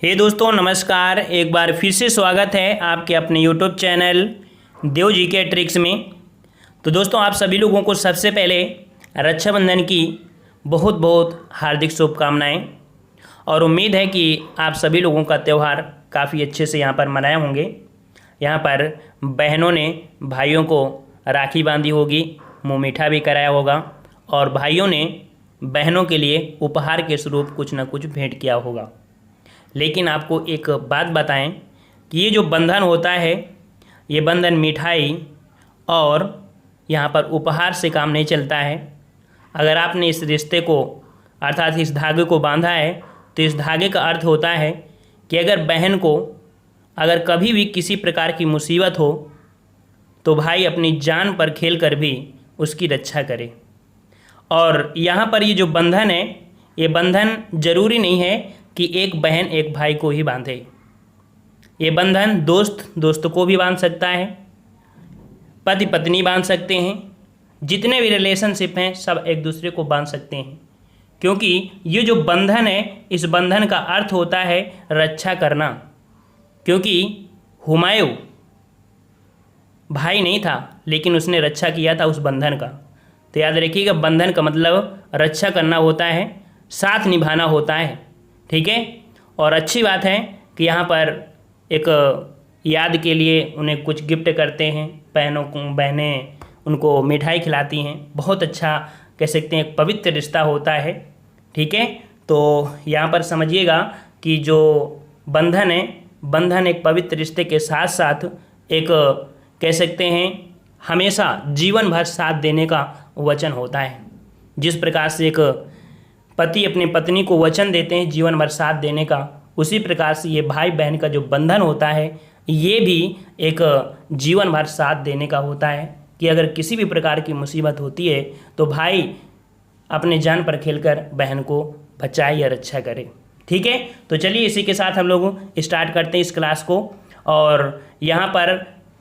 हे दोस्तों नमस्कार। एक बार फिर से स्वागत है आपके अपने यूट्यूब चैनल देव जी के ट्रिक्स में। तो दोस्तों आप सभी लोगों को सबसे पहले रक्षाबंधन की बहुत बहुत हार्दिक शुभकामनाएं और उम्मीद है कि आप सभी लोगों का त्यौहार काफ़ी अच्छे से यहाँ पर मनाए होंगे। यहाँ पर बहनों ने भाइयों को राखी बांधी होगी, मुँह मीठा भी कराया होगा और भाइयों ने बहनों के लिए उपहार के स्वरूप कुछ न कुछ भेंट किया होगा। लेकिन आपको एक बात बताएं कि ये जो बंधन होता है, ये बंधन मिठाई और यहाँ पर उपहार से काम नहीं चलता है। अगर आपने इस रिश्ते को अर्थात इस धागे को बांधा है तो इस धागे का अर्थ होता है कि अगर बहन को अगर कभी भी किसी प्रकार की मुसीबत हो तो भाई अपनी जान पर खेल कर भी उसकी रक्षा करे। और यहाँ पर ये जो बंधन है, ये बंधन जरूरी नहीं है कि एक बहन एक भाई को ही बांधे। ये बंधन दोस्त दोस्त को भी बांध सकता है, पति पत्नी बांध सकते हैं, जितने भी रिलेशनशिप हैं सब एक दूसरे को बांध सकते हैं। क्योंकि ये जो बंधन है, इस बंधन का अर्थ होता है रक्षा करना। क्योंकि हुमायूं भाई नहीं था लेकिन उसने रक्षा किया था उस बंधन का। तो याद रखिएगा, बंधन का मतलब रक्षा करना होता है, साथ निभाना होता है। ठीक है। और अच्छी बात है कि यहाँ पर एक याद के लिए उन्हें कुछ गिफ्ट करते हैं, बहनें उनको मिठाई खिलाती हैं। बहुत अच्छा कह सकते हैं, एक पवित्र रिश्ता होता है। ठीक है। तो यहाँ पर समझिएगा कि जो बंधन है, बंधन एक पवित्र रिश्ते के साथ साथ एक कह सकते हैं हमेशा जीवन भर साथ देने का वचन होता है। जिस प्रकार से एक पति अपनी पत्नी को वचन देते हैं जीवन भर साथ देने का, उसी प्रकार से ये भाई बहन का जो बंधन होता है ये भी एक जीवन भर साथ देने का होता है कि अगर किसी भी प्रकार की मुसीबत होती है तो भाई अपने जान पर खेलकर बहन को बचाए या रक्षा करे। ठीक है। तो चलिए इसी के साथ हम लोग स्टार्ट करते हैं इस क्लास को। और यहाँ पर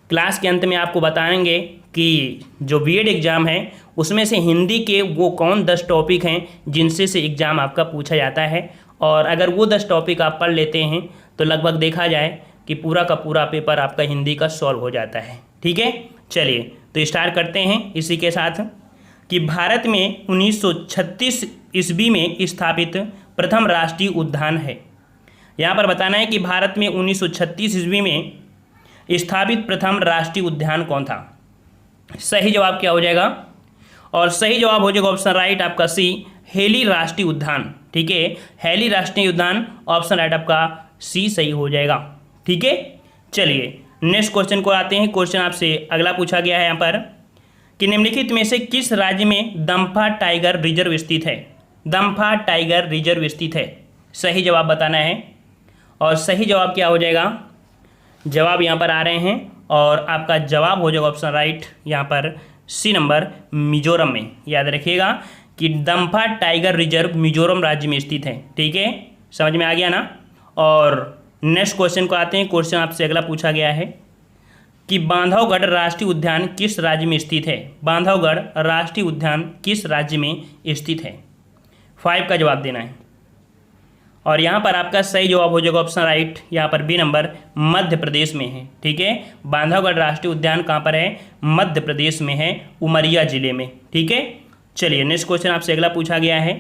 क्लास के अंत में आपको बताएंगे कि जो बीएड एग्ज़ाम है उसमें से हिंदी के वो कौन 10 टॉपिक हैं जिनसे से एग्ज़ाम आपका पूछा जाता है। और अगर वो 10 टॉपिक आप पढ़ लेते हैं तो लगभग देखा जाए कि पूरा का पूरा पेपर आपका हिंदी का सॉल्व हो जाता है। ठीक है। चलिए तो स्टार्ट करते हैं इसी के साथ कि भारत में 1936 ईस्वी में स्थापित प्रथम राष्ट्रीय उद्यान है। यहाँ पर बताना है कि भारत में 1936 ईस्वी में स्थापित प्रथम राष्ट्रीय उद्यान कौन था। सही जवाब क्या हो जाएगा? और सही जवाब हो जाएगा ऑप्शन राइट आपका सी, हेली राष्ट्रीय उद्यान। ठीक है, हेली राष्ट्रीय उद्यान ऑप्शन राइट आपका सी सही हो जाएगा। ठीक है। चलिए नेक्स्ट क्वेश्चन को आते हैं। क्वेश्चन आपसे अगला पूछा गया है यहाँ पर कि निम्नलिखित में से किस राज्य में दम्फा टाइगर रिजर्व स्थित है। दम्फा टाइगर रिजर्व स्थित है, सही जवाब बताना है। और सही जवाब क्या हो जाएगा? जवाब यहाँ पर आ रहे हैं और आपका जवाब हो जाएगा ऑप्शन राइट यहाँ पर सी नंबर, मिजोरम में। याद रखिएगा कि दम्फा टाइगर रिजर्व मिजोरम राज्य में स्थित है। ठीक है, समझ में आ गया ना। और नेक्स्ट क्वेश्चन को आते हैं। क्वेश्चन आपसे अगला पूछा गया है कि बांधवगढ़ राष्ट्रीय उद्यान किस राज्य में स्थित है। बांधवगढ़ राष्ट्रीय उद्यान किस राज्य में स्थित है? 5 का जवाब देना है। और यहाँ पर आपका सही जवाब हो जाएगा ऑप्शन राइट यहाँ पर बी नंबर, मध्य प्रदेश में है। ठीक है, बांधवगढ़ राष्ट्रीय उद्यान कहाँ पर है? मध्य प्रदेश में है, उमरिया जिले में। ठीक है। चलिए नेक्स्ट क्वेश्चन आपसे अगला पूछा गया है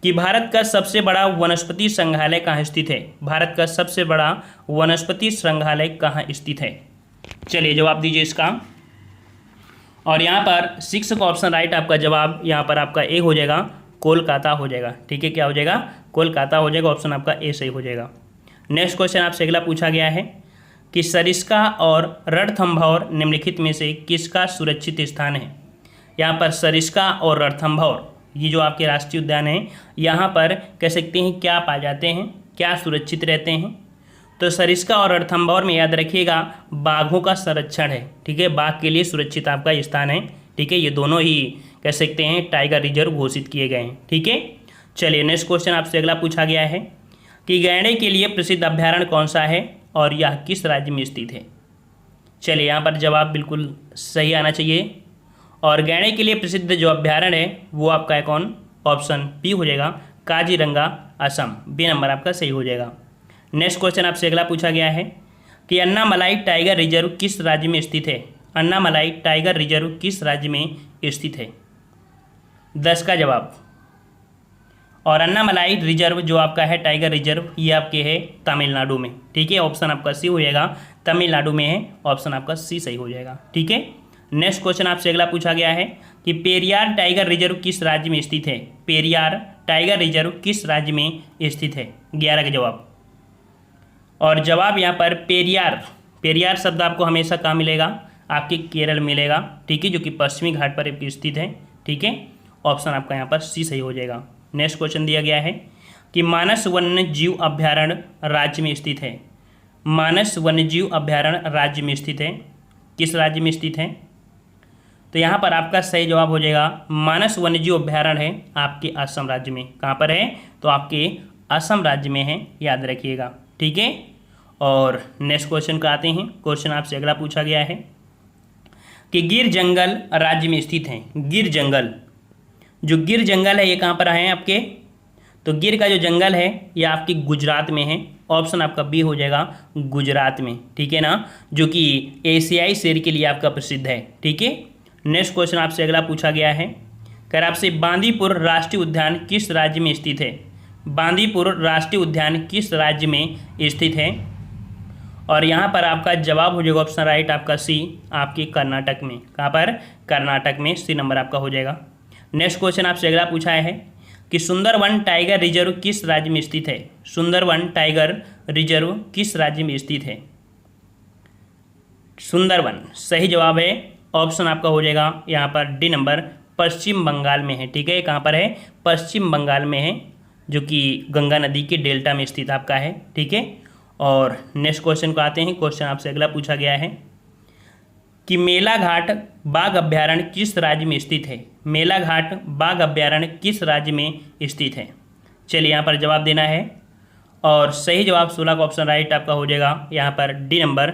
कि भारत का सबसे बड़ा वनस्पति संग्रहालय कहाँ स्थित है। भारत का सबसे बड़ा वनस्पति संग्रहालय कहाँ स्थित है? चलिए जवाब दीजिए इसका। और यहाँ पर 6 का ऑप्शन राइट आपका जवाब यहाँ पर आपका ए हो जाएगा, कोलकाता हो जाएगा। ठीक है, क्या हो जाएगा? कोलकाता हो जाएगा। ऑप्शन आपका ए सही हो जाएगा। नेक्स्ट क्वेश्चन आपसे अगला पूछा गया है कि सरिस्का और रणथंभौर निम्नलिखित में से किसका सुरक्षित स्थान है। यहाँ पर सरिस्का और रणथंभौर ये जो आपके राष्ट्रीय उद्यान है, यहाँ पर कह सकते हैं क्या पाए जाते हैं, क्या सुरक्षित रहते हैं। तो सरिस्का और रणथंभौर में याद रखिएगा बाघों का संरक्षण है। ठीक है, बाघ के लिए सुरक्षित आपका स्थान है। ठीक है, ये दोनों ही कह सकते हैं टाइगर रिजर्व घोषित किए गए हैं। ठीक है। चलिए नेक्स्ट क्वेश्चन आपसे अगला पूछा गया है कि गैंडे के लिए प्रसिद्ध अभ्यारण्य कौन सा है और यह किस राज्य में स्थित है। चलिए यहाँ पर जवाब बिल्कुल सही आना चाहिए। और गैंडे के लिए प्रसिद्ध जो अभ्यारण्य है वो आपका है कौन? ऑप्शन बी हो जाएगा, काजीरंगा, असम। बी नंबर आपका सही हो जाएगा। नेक्स्ट क्वेश्चन आपसे अगला पूछा गया है कि अन्नामलाई टाइगर रिजर्व किस राज्य में स्थित है। अन्नामलाई टाइगर रिजर्व किस राज्य में स्थित है, 10 का जवाब। और अन्नामलाई रिजर्व जो आपका है टाइगर रिजर्व, ये आपके है तमिलनाडु में। ठीक है, ऑप्शन आपका सी हो जाएगा, तमिलनाडु में है, ऑप्शन आपका सी सही हो जाएगा। ठीक है, नेक्स्ट क्वेश्चन आपसे अगला पूछा गया है कि पेरियार टाइगर रिजर्व किस राज्य में स्थित है। पेरियार टाइगर रिजर्व किस राज्य में स्थित है, 11 का जवाब। और जवाब यहाँ पर पेरियार, पेरियार शब्द आपको हमेशा कहाँ मिलेगा, आपके केरल मिलेगा। ठीक है, जो कि पश्चिमी घाट पर स्थित है। ठीक है, ऑप्शन आपका यहाँ पर सी सही हो जाएगा। नेक्स्ट क्वेश्चन दिया गया है कि मानस वन्य जीव अभ्यारण्य राज्य में स्थित है। मानस वन्य जीव अभ्यारण्य राज्य में स्थित है, किस राज्य में स्थित है, तो यहाँ पर आपका सही जवाब हो जाएगा मानस वन्यजीव अभ्यारण्य है आपके असम राज्य में। कहाँ पर है, तो आपके असम राज्य में है, याद रखिएगा। ठीक है, और नेक्स्ट क्वेश्चन का आते हैं। क्वेश्चन आपसे अगला पूछा गया है कि गिर जंगल राज्य में स्थित है। गिर जंगल, जो गिर जंगल है ये कहाँ पर है आपके, तो गिर का जो जंगल है ये आपके गुजरात में है। ऑप्शन आपका बी हो जाएगा, गुजरात में। ठीक है ना, जो कि एशियाई शेर के लिए आपका प्रसिद्ध है। ठीक है, नेक्स्ट क्वेश्चन आपसे अगला पूछा गया है कर आपसे बांदीपुर राष्ट्रीय उद्यान किस राज्य में स्थित है। बांदीपुर राष्ट्रीय उद्यान किस राज्य में स्थित है, और यहाँ पर आपका जवाब हो जाएगा ऑप्शन राइट आपका सी, आपके कर्नाटक में। कहाँ पर, कर्नाटक में, सी नंबर आपका हो जाएगा। नेक्स्ट क्वेश्चन आपसे अगला पूछा है कि सुंदरवन टाइगर रिजर्व किस राज्य में स्थित है। सुंदरवन टाइगर रिजर्व किस राज्य में स्थित है, सुंदरवन सही जवाब है, ऑप्शन आपका हो जाएगा यहाँ पर डी नंबर, पश्चिम बंगाल में है। ठीक है, कहाँ पर है, पश्चिम बंगाल में है, जो कि गंगा नदी के डेल्टा में स्थित आपका है। ठीक है, और नेक्स्ट क्वेश्चन को आते हैं। क्वेश्चन आपसे अगला पूछा गया है कि मेलाघाट बाघ अभ्यारण्य किस राज्य में स्थित है। मेलाघाट बाघ अभ्यारण्य किस राज्य में स्थित है, चलिए यहाँ पर जवाब देना है, और सही जवाब 16 का ऑप्शन राइट आपका हो जाएगा यहाँ पर डी नंबर,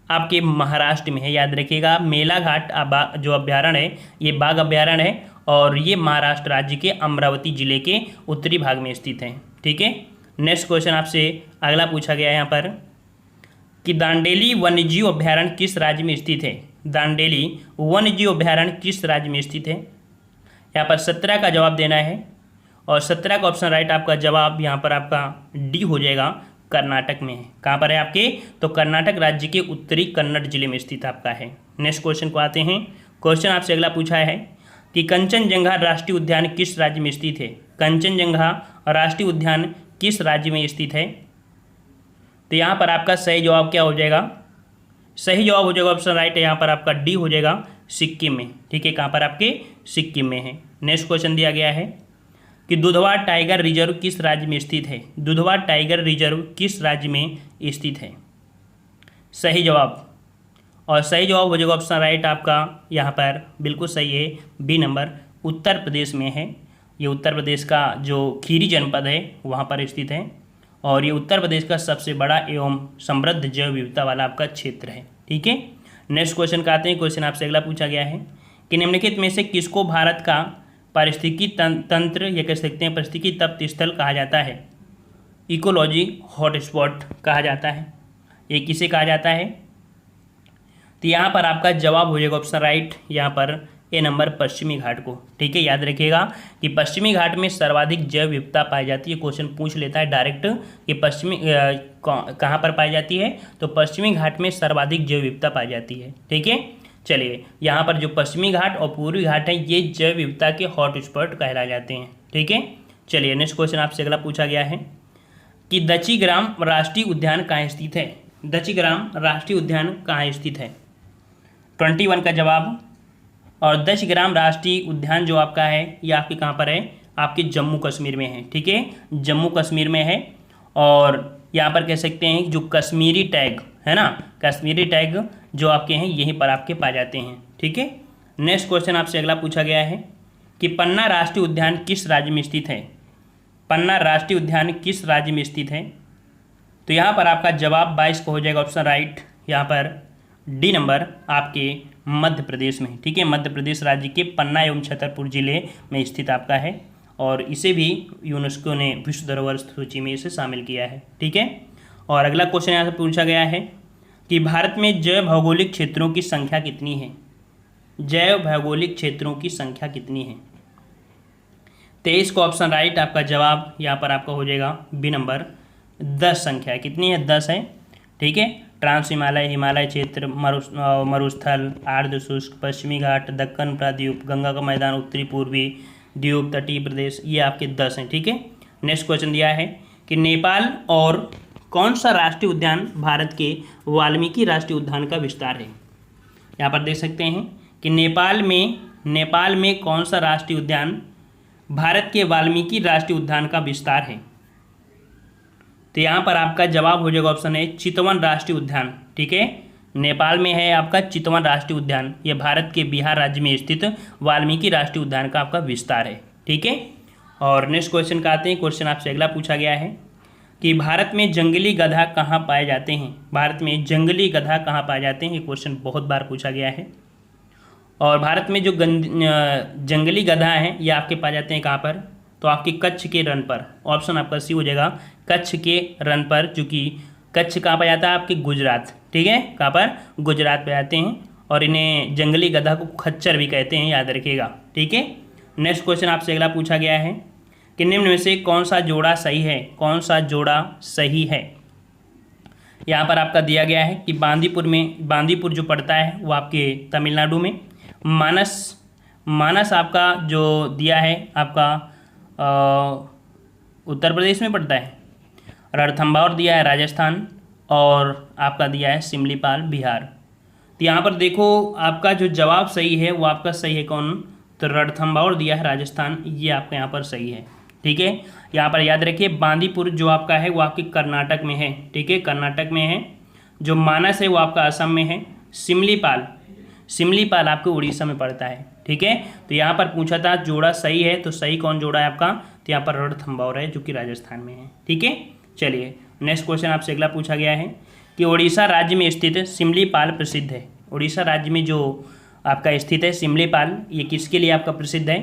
आपके महाराष्ट्र में है। याद रखिएगा, मेलाघाट जो अभ्यारण्य है ये बाघ अभ्यारण्य है, और ये महाराष्ट्र राज्य के अमरावती जिले के उत्तरी भाग में स्थित है। ठीक है, नेक्स्ट क्वेश्चन आपसे अगला पूछा गया है यहाँ पर कि दांडेली वन्यजीव अभ्यारण्य किस राज्य में स्थित है। दांडेली वन्यजीव अभ्यारण्य किस राज्य में स्थित है, यहाँ पर 17 का जवाब देना है, और 17 का ऑप्शन राइट आपका जवाब यहाँ पर आपका डी हो जाएगा, कर्नाटक में है। कहाँ पर है आपके, तो कर्नाटक राज्य के उत्तरी कन्नड़ जिले में स्थित आपका है। नेक्स्ट क्वेश्चन को आते हैं। क्वेश्चन आपसे अगला पूछा है कि कंचनजंगा राष्ट्रीय उद्यान किस राज्य में स्थित है। कंचनजंगा राष्ट्रीय उद्यान किस राज्य में स्थित है, तो यहाँ पर आपका सही जवाब क्या हो जाएगा, सही जवाब हो जाएगा ऑप्शन राइट है यहाँ पर आपका डी हो जाएगा, सिक्किम में। ठीक है, कहाँ पर आपके, सिक्किम में है। नेक्स्ट क्वेश्चन दिया गया है कि दुधवा टाइगर रिजर्व किस राज्य में स्थित है। दुधवा टाइगर रिजर्व किस राज्य में स्थित है, सही जवाब, और सही जवाब हो जाएगा ऑप्शन राइट आपका यहाँ पर बिल्कुल सही है, बी नंबर, उत्तर प्रदेश में है। ये उत्तर प्रदेश का जो खीरी जनपद है वहाँ पर स्थित है, और ये उत्तर प्रदेश का सबसे बड़ा एवं समृद्ध जैव विविधता वाला आपका क्षेत्र है। ठीक है, नेक्स्ट क्वेश्चन का आते हैं। क्वेश्चन आपसे अगला पूछा गया है कि निम्नलिखित में से किसको भारत का पारिस्थितिकी तंत्र या कह सकते हैं पारिस्थितिकी तप्त स्थल कहा जाता है, इकोलॉजी हॉटस्पॉट कहा जाता है, ये किसे कहा जाता है, तो यहाँ पर आपका जवाब हो जाएगा ऑप्शन राइट यहाँ पर ए नंबर, पश्चिमी घाट को। ठीक है, याद रखिएगा कि पश्चिमी घाट में सर्वाधिक जैव विविधता पाई जाती है। क्वेश्चन पूछ लेता है डायरेक्ट कि पश्चिमी कहाँ पर पाई जाती है, तो पश्चिमी घाट में सर्वाधिक जैव विविधता पाई जाती है। ठीक है, चलिए यहाँ पर जो पश्चिमी घाट और पूर्वी घाट है ये जैव विविधता के हॉटस्पॉट कहलाए जाते हैं। ठीक है, चलिए नेक्स्ट क्वेश्चन आपसे अगला पूछा गया है कि दचीग्राम राष्ट्रीय उद्यान कहाँ स्थित है। दचीग्राम राष्ट्रीय उद्यान कहाँ स्थित है, 21 का जवाब, और दचीग्राम राष्ट्रीय उद्यान जो आपका है ये आपके कहाँ पर है, आपके जम्मू कश्मीर में है। ठीक है, जम्मू कश्मीर में है, और यहाँ पर कह सकते हैं जो कश्मीरी टैग है ना, कश्मीरी टैग जो आपके हैं यहीं पर आपके पाए जाते हैं। ठीक है, नेक्स्ट क्वेश्चन आपसे अगला पूछा गया है कि पन्ना राष्ट्रीय उद्यान किस राज्य में स्थित है। पन्ना राष्ट्रीय उद्यान किस राज्य में स्थित है, तो यहाँ पर आपका जवाब 22 को हो जाएगा ऑप्शन राइट यहाँ पर डी नंबर, आपके मध्य प्रदेश में। ठीक है, मध्य प्रदेश राज्य के पन्ना एवं छतरपुर जिले में स्थित आपका है, और इसे भी यूनेस्को ने विश्व धरोहर सूची में इसे शामिल किया है। ठीक है, और अगला क्वेश्चन यहाँ से पूछा गया है कि भारत में जैव भौगोलिक क्षेत्रों की संख्या कितनी है। जैव भौगोलिक क्षेत्रों की संख्या कितनी है। 23 का ऑप्शन राइट, आपका जवाब यहाँ पर आपका हो जाएगा बी नंबर 10 संख्या है। कितनी है, 10 है। ठीक है, ट्रांस हिमालय, हिमालय क्षेत्र, मरुस्थल, आर्द्र शुष्क, पश्चिमी घाट, दक्कन प्राद्वीप, गंगा का मैदान, उत्तरी पूर्वी द्वीप, तटीय प्रदेश, ये आपके 10 हैं। ठीक है, नेक्स्ट क्वेश्चन दिया है कि नेपाल और कौन सा राष्ट्रीय उद्यान भारत के वाल्मीकि राष्ट्रीय उद्यान का विस्तार है। यहाँ पर देख सकते हैं कि नेपाल में कौन सा राष्ट्रीय उद्यान भारत के वाल्मीकि राष्ट्रीय उद्यान का विस्तार है। तो यहाँ पर आपका जवाब हो जाएगा ऑप्शन है चितवन राष्ट्रीय उद्यान। ठीक है, नेपाल में है आपका चितवन राष्ट्रीय उद्यान, यह भारत के बिहार राज्य में स्थित वाल्मीकि राष्ट्रीय उद्यान का आपका विस्तार है। ठीक है, और नेक्स्ट क्वेश्चन का आते हैं। क्वेश्चन आपसे अगला पूछा गया है कि भारत में जंगली गधा कहाँ पाए जाते हैं। भारत में जंगली गधा कहाँ पाए जाते हैं, ये क्वेश्चन बहुत बार पूछा गया है। और भारत में जो जंगली गधा हैं ये आपके पाए जाते हैं कहाँ पर, तो आपके कच्छ के रण पर। ऑप्शन आपका सी हो जाएगा, कच्छ के रण पर, चूँकि कच्छ कहाँ पाया जाता है, आपके गुजरात। ठीक है, कहाँ पर, गुजरात पे आते हैं। और इन्हें जंगली गधा को खच्चर भी कहते हैं, याद रखिएगा। ठीक है, नेक्स्ट क्वेश्चन आपसे अगला पूछा गया है कि निम्न में से कौन सा जोड़ा सही है। कौन सा जोड़ा सही है। यहाँ पर आपका दिया गया है कि बांदीपुर जो पड़ता है वो आपके तमिलनाडु में, मानस आपका जो दिया है आपका उत्तर प्रदेश में पड़ता है, रणथंभौर दिया है राजस्थान, और आपका दिया है सिमलीपाल बिहार। तो यहाँ पर देखो आपका जो जवाब सही है वो आपका सही है कौन, तो रणथंभौर दिया है राजस्थान, ये आपका यहाँ पर सही है। ठीक है, यहाँ पर याद रखिए बांदीपुर जो आपका है वो आपके कर्नाटक में है। ठीक है, कर्नाटक में है। जो मानस है वो आपका असम में है। सिमलीपाल आपके उड़ीसा में पड़ता है। ठीक है, तो यहाँ पर पूछा था जोड़ा सही है, तो सही कौन जोड़ा है आपका, तो यहाँ पर रणथंभौर है जो कि राजस्थान में है। ठीक है, चलिए नेक्स्ट क्वेश्चन आपसे अगला पूछा गया है कि उड़ीसा राज्य में स्थित सिमलीपाल प्रसिद्ध है। उड़ीसा राज्य में जो आपका स्थित है सिमलीपाल, ये किसके लिए आपका प्रसिद्ध है।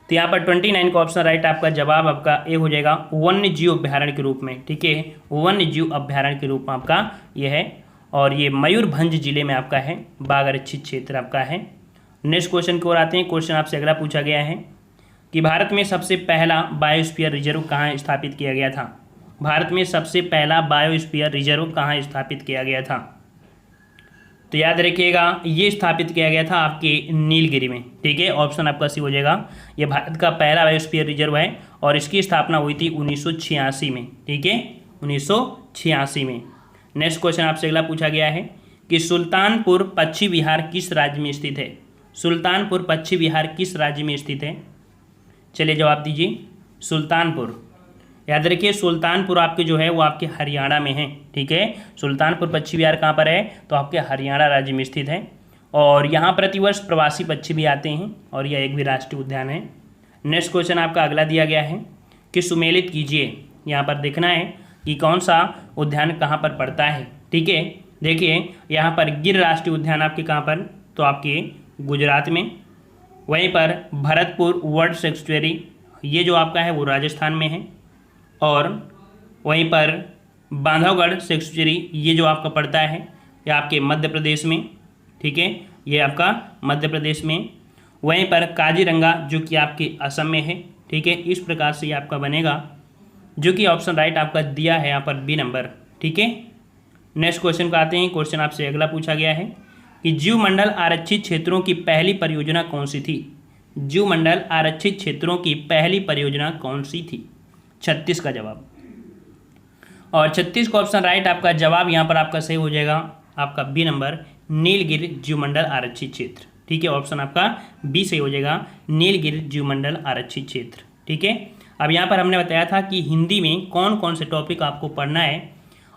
तो यहाँ पर 29 का ऑप्शन राइट, आपका जवाब आपका ए हो जाएगा वन्य जीव अभ्यारण्य के रूप में। ठीक है, वन्य जीव अभ्यारण्य के रूप में आपका ये है, और ये मयूरभंज जिले में आपका है, बाघ आरक्षित क्षेत्र आपका है। नेक्स्ट क्वेश्चन की ओर आते हैं। क्वेश्चन आपसे अगला पूछा गया है कि भारत में सबसे पहला बायोस्फीयर रिजर्व कहाँ स्थापित किया गया था। भारत में सबसे पहला बायोस्फीयर रिजर्व कहाँ स्थापित किया गया था। तो याद रखिएगा ये स्थापित किया गया था आपके नीलगिरी में। ठीक है, ऑप्शन आपका सी हो जाएगा, ये भारत का पहला बायोस्फीयर रिजर्व है और इसकी स्थापना हुई थी 1986 में। ठीक है, 1986 में। नेक्स्ट क्वेश्चन आपसे अगला पूछा गया है कि सुल्तानपुर पश्चिमी बिहार किस राज्य में स्थित है। सुल्तानपुर पश्चिमी बिहार किस राज्य में स्थित है। चलिए जवाब दीजिए। सुल्तानपुर, याद रखिए सुल्तानपुर आपके जो है वो आपके हरियाणा में है। ठीक है, सुल्तानपुर पश्चिमी बिहार कहाँ पर है, तो आपके हरियाणा राज्य में स्थित है। और यहाँ प्रतिवर्ष प्रवासी पक्षी भी आते हैं और यह एक भी राष्ट्रीय उद्यान है। नेक्स्ट क्वेश्चन आपका अगला दिया गया है कि सुमेलित कीजिए। यहाँ पर देखना है कि कौन सा उद्यान कहाँ पर पड़ता है। ठीक है, देखिए यहाँ पर गिर राष्ट्रीय उद्यान आपके कहाँ पर, तो आपके गुजरात में। वहीं पर भरतपुर वर्ल्ड सेंचुरी ये जो आपका है वो राजस्थान में है। और वहीं पर बांधवगढ़ सेंचुरी ये जो आपका पड़ता है ये आपके मध्य प्रदेश में। ठीक है, ये आपका मध्य प्रदेश में। वहीं पर काजीरंगा जो कि आपके असम में है। ठीक है, इस प्रकार से ये आपका बनेगा, जो कि ऑप्शन राइट आपका दिया है यहाँ पर बी नंबर। ठीक है, नेक्स्ट क्वेश्चन को आते हैं। क्वेश्चन आपसे अगला पूछा गया है कि जीवमंडल आरक्षित क्षेत्रों की पहली परियोजना कौन सी थी। जीवमंडल आरक्षित क्षेत्रों की पहली परियोजना कौन सी थी। 36 का जवाब, और 36 का ऑप्शन राइट आपका जवाब यहाँ पर आपका सही हो जाएगा, आपका बी नंबर नीलगिरी जीवमंडल आरक्षित क्षेत्र। ठीक है, ऑप्शन आपका बी सही हो जाएगा, नीलगिरी जीवमंडल आरक्षित क्षेत्र। ठीक है, अब यहाँ पर हमने बताया था कि हिंदी में कौन कौन से टॉपिक आपको पढ़ना है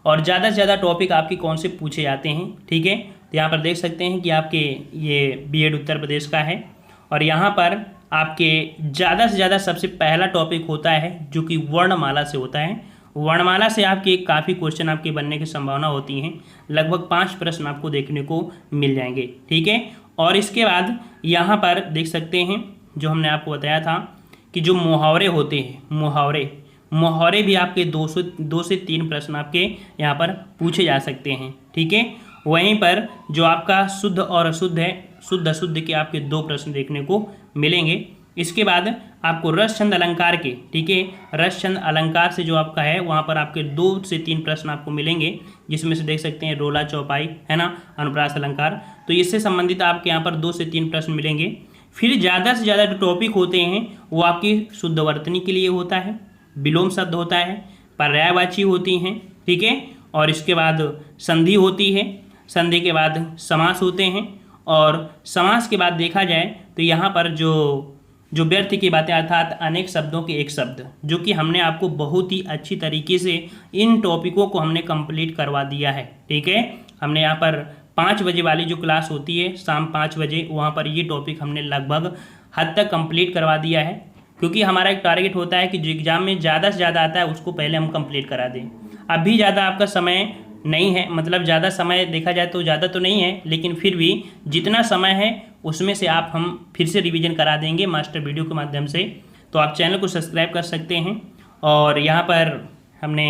और ज़्यादा से ज़्यादा टॉपिक आपके कौन से पूछे जाते हैं। ठीक है, तो यहाँ पर देख सकते हैं कि आपके ये बीएड उत्तर प्रदेश का है, और यहाँ पर आपके ज़्यादा से ज़्यादा सबसे पहला टॉपिक होता है जो कि वर्णमाला से होता है। वर्णमाला से आपके काफ़ी क्वेश्चन आपके बनने की संभावना होती हैं, लगभग 5 प्रश्न आपको देखने को मिल जाएंगे। ठीक है, और इसके बाद यहाँ पर देख सकते हैं जो हमने आपको बताया था कि जो मुहावरे होते हैं, मुहावरे भी आपके 2 से 3 प्रश्न आपके यहाँ पर पूछे जा सकते हैं। ठीक है, वहीं पर जो आपका शुद्ध और अशुद्ध है, शुद्ध अशुद्ध के आपके 2 प्रश्न देखने को मिलेंगे। इसके बाद आपको रस छंद अलंकार के, ठीक है, रस छंद अलंकार से जो आपका है वहाँ पर आपके 2 से 3 प्रश्न आपको मिलेंगे, जिसमें से देख सकते हैं रोला चौपाई है ना, अनुप्रास अलंकार, तो इससे संबंधित आपके यहाँ पर 2 से 3 प्रश्न मिलेंगे। फिर ज़्यादा से ज़्यादा जो टॉपिक होते हैं वो आपकी शुद्ध वर्तनी के लिए होता है, विलोम शब्द होता है, पर्यायवाची होती हैं, ठीक है, और इसके बाद संधि होती है, संधि के बाद समास होते हैं, और समास के बाद देखा जाए तो यहाँ पर जो व्यर्थ की बातें अर्थात अनेक शब्दों के एक शब्द, जो कि हमने आपको बहुत ही अच्छी तरीके से इन टॉपिकों को हमने कंप्लीट करवा दिया है। ठीक है, हमने यहाँ पर 5 बजे वाली जो क्लास होती है शाम 5 बजे, वहाँ पर ये टॉपिक हमने लगभग हद तक कंप्लीट करवा दिया है, क्योंकि हमारा एक टारगेट होता है कि जो एग्ज़ाम में ज़्यादा से ज़्यादा आता है उसको पहले हम कंप्लीट करा दें। अभी ज़्यादा आपका समय नहीं है, मतलब ज़्यादा समय देखा जाए तो ज़्यादा तो नहीं है, लेकिन फिर भी जितना समय है उसमें से आप हम फिर से रिवीजन करा देंगे मास्टर वीडियो के माध्यम से। तो आप चैनल को सब्सक्राइब कर सकते हैं, और यहाँ पर हमने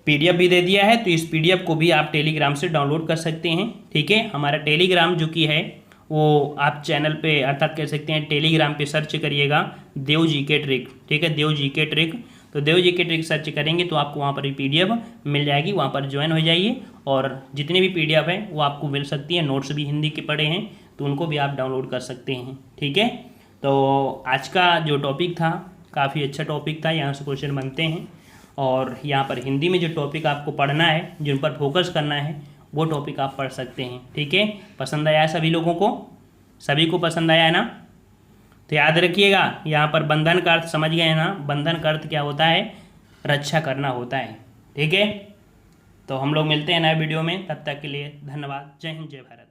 PDF भी दे दिया है, तो इस PDF को भी आप टेलीग्राम से डाउनलोड कर सकते हैं। ठीक है, हमारा टेलीग्राम जो कि है वो आप चैनल पे अर्थात कह सकते हैं टेलीग्राम पे सर्च करिएगा देव GK ट्रिक। ठीक है, देव GK ट्रिक, तो देव GK ट्रिक सर्च करेंगे तो आपको वहाँ पर भी PDF मिल जाएगी, वहाँ पर ज्वाइन हो जाइए, और जितने भी PDF हैं वो आपको मिल सकती है। नोट्स भी हिंदी के पढ़े हैं तो उनको भी आप डाउनलोड कर सकते हैं। ठीक है, तो आज का जो टॉपिक था काफ़ी अच्छा टॉपिक था, यहाँ से क्वेश्चन बनते हैं, और यहाँ पर हिंदी में जो टॉपिक आपको पढ़ना है, जिन पर फोकस करना है, वो टॉपिक आप पढ़ सकते हैं। ठीक है, पसंद आया सभी लोगों को? सभी को पसंद आया है ना? तो याद रखिएगा, यहाँ पर बंधन का अर्थ समझ गए ना, बंधन का अर्थ क्या होता है? रक्षा करना होता है। ठीक है, तो हम लोग मिलते हैं नए वीडियो में, तब तक के लिए धन्यवाद। जय हिंद, जय भारत।